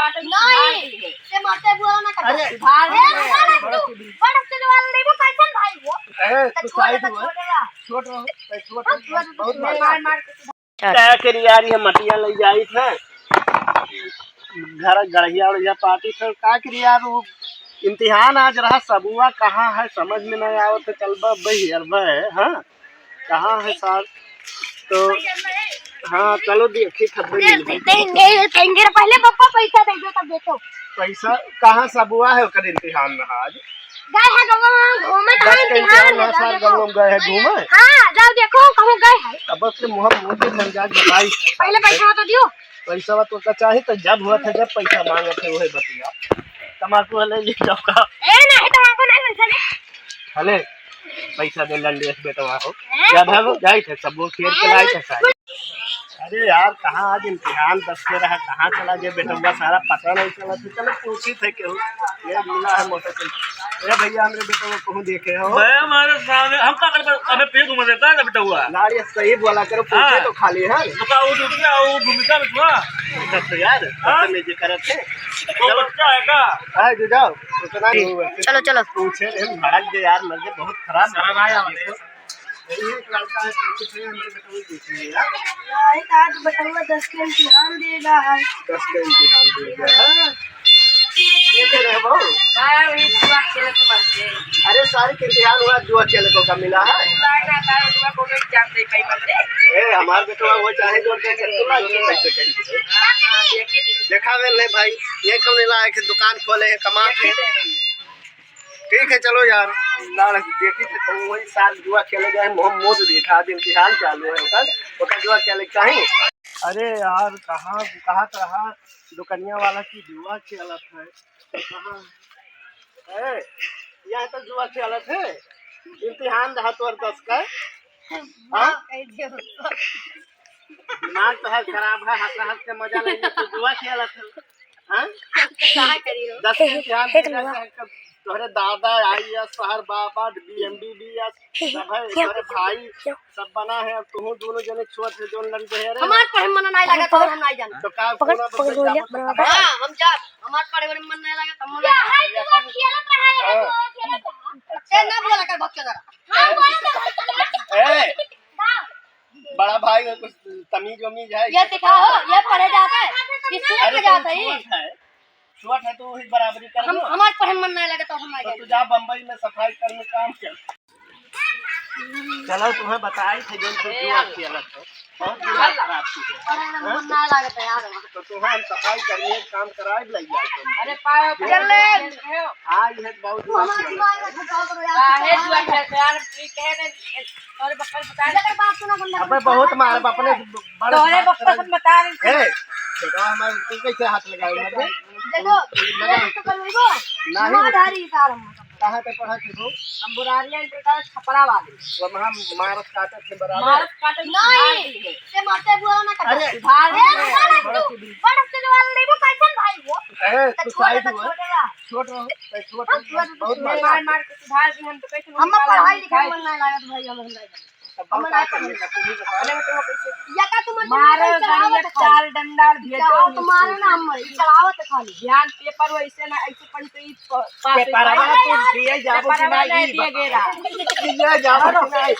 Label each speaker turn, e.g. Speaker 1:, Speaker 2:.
Speaker 1: काटे नहीं ते मते बुआ ना कर अरे भार बड़ा से वाला नहीं वो कैसन भाई वो
Speaker 2: ए छोड़ बहुत मार
Speaker 1: मार
Speaker 2: क्या करी यार ये मटिया ले जाई थे घर गढ़िया उड़िया पार्टी थे का करी यार वो इम्तिहान आज रहा सबुआ कहाँ है समझ में नहीं आवत तो चलबा भाई अरबा है हाँ कहाँ है साल तो हाँ चलो देखी
Speaker 1: देंगे पहले पापा पैसा दे दो तब देखो
Speaker 2: पैसा कहाँ सबुआ है ओकर इम्तिहान रहा आज
Speaker 1: गए हैं गंगा घूमे तो इम्तिहान
Speaker 2: साल गंगा गए हैं घूमे
Speaker 1: हां जाओ देखो कहूं गए हैं
Speaker 2: अब से मुंह के समझाज बताई
Speaker 1: पहले पैसा तो दियो
Speaker 2: पैसा तो का चाहिए तो जब हुआ था जब पैसा मांगे थे वही बतिया तमाकू ले ले जाओ का
Speaker 1: ए नहीं तमाकू नहीं पैसा दे
Speaker 2: हले पैसा दे लंडे बेटवा हो क्या भागो जाई थे सब वो खेल के लाई थे सारे अरे यार कहाँ आज इम्तिहान दस के रहा कहाँ चला गया बेटवा सारा पता नहीं चला तो चलो पूछी थे क्यों ये मिला है मोटरसाइकिल ए भैया हमरे बेटवा को देखे हो
Speaker 3: हमारे सामने हम का कर अबे पे घुमा देता है बेटवा
Speaker 2: यार ये सही बोला करो पूछे तो खाली है
Speaker 3: बता वो दूसरा वो भूमिका में था
Speaker 2: तो यार में जो करे थे
Speaker 3: वो बच्चा है का
Speaker 2: आ जाओ उतना
Speaker 1: चलो चलो
Speaker 2: पूछे भाग गए यार लगे बहुत खराब आया एक लड़का है मेरे बेटे देखिए यार
Speaker 1: आज बटुआ 10 के इम्तिहान देगा
Speaker 2: 10 का इम्तिहान देगा कैसे रहे वो
Speaker 1: वही जुआ खेले तो मर
Speaker 2: अरे सारे इम्तिहान हुआ जुआ खेले को का मिला है
Speaker 1: जुआ को एग्जाम दे पाई मर
Speaker 2: ए हमार बेटा वो चाहे जोर के चला कैसे करेंगे देखा वे नहीं भाई ये कौन मिला है कि दुकान खोले हैं कमाते हैं ठीक है चलो यार लाल देखी थे तो वही साल जुआ खेले गए मोहम्मद देखा आज इम्तिहान चालू है ओकर जुआ खेले चाहिए अरे यार कहाँ कहाँ दुकनिया वाला की जुआ खेलत है कहाँ यहाँ तो जुआ खेलत है इम्तिहान रहा तो 10 का दिमाग तो है खराब है हंस के मजा लेंगे तो जुआ खेलत है 10 इम्तिहान तोहरे दादा आईएएस शहर बाबा BMBBS सब है तोहरे भाई सब बना है अब तुम दोनों जने छोड़ से जोन लड़ रहे रे
Speaker 1: हमार पढ़े मन नहीं लगा तो हम नहीं जाना
Speaker 2: तो का
Speaker 1: हां हम जाब हमार पढ़े मन नहीं लगा तब मन खेलत रहा है ना बोला कर बच्चा जरा हां बोला
Speaker 2: ए बड़ा भाई कुछ तमीज वमीज है
Speaker 1: ये सिखाओ ये पढ़े जाता है स्कूल में जाता है
Speaker 2: छोट है तो वही बराबरी कर
Speaker 1: हम हमारे पढ़े मन नहीं लगा तो हम नहीं
Speaker 2: तो जा बम्बई में सफाई करने काम कर चलो तुम्हें बताई थे जो जुआ खेलत है बहुत दिमाग खराब की है
Speaker 1: ना लगता यार
Speaker 2: तो तुम्हें हम सफाई करने का काम कराए ले जाए तुम
Speaker 1: अरे पाए चल ले
Speaker 2: हां ये बहुत
Speaker 1: है जुआ खेलते यार कह रहे और बक्कल बता दे बात सुना बंदा
Speaker 2: अबे बहुत मार अपने बड़े
Speaker 1: तोरे बक्कल बता रहे
Speaker 2: ए बेटा हमारे तू कैसे हाथ लगाए मुझे
Speaker 1: देखो तो कर लेगो
Speaker 2: नहीं
Speaker 1: धारी सार हम
Speaker 2: कहां पे पढ़ा थे वो
Speaker 1: हम बुरारिया इंटर छपरा वाले
Speaker 2: वो हम मारत काटत थे बराबर
Speaker 1: मारत काटत नहीं ते मारते बुआ ना कर
Speaker 2: अरे
Speaker 1: भार बड़ा से वाला नहीं वो कैसन भाई वो
Speaker 2: ए तू साइड हुआ
Speaker 1: छोड़
Speaker 2: छोट बहुत
Speaker 1: मार मार के सुधार भी हम तो कैसे हम पढ़ाई लिखाई मन नहीं लागत भाई हम नहीं
Speaker 2: हम नहीं करने का तू ही बता
Speaker 1: या का तुम मार गणित चाल डंडा भेजो तुम्हारे ना हम चलावत खाली ध्यान पेपर वैसे ना ऐसे पढ़ तो पास
Speaker 2: पेपर आवा तो दिए जाबो कि नहीं
Speaker 1: दिए गेरा
Speaker 2: दिए जाबो कि नहीं